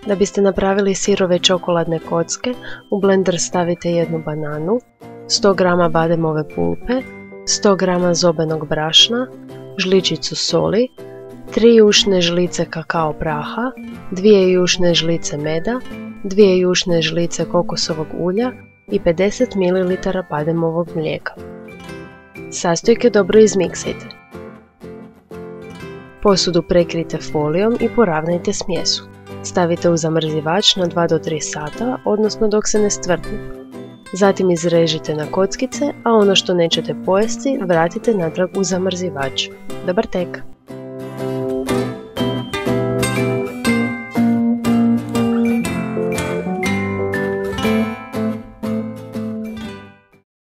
Da biste napravili sirove čokoladne kocke, u blender stavite jednu bananu, 100 g bademove pulpe, 100 g zobenog brašna, žličicu soli, 3 jušne žlice kakao praha, 2 jušne žlice meda, 2 jušne žlice kokosovog ulja i 50 ml bademovog mlijeka. Sastojke dobro izmiksajte. Posudu prekrijte folijom i poravnajte smjesu. Stavite u zamrzivač na 2 do 3 sata, odnosno dok se ne stvrdne. Zatim izrežite na kockice, a ono što nećete pojesti vratite natrag u zamrzivač. Dobar tek!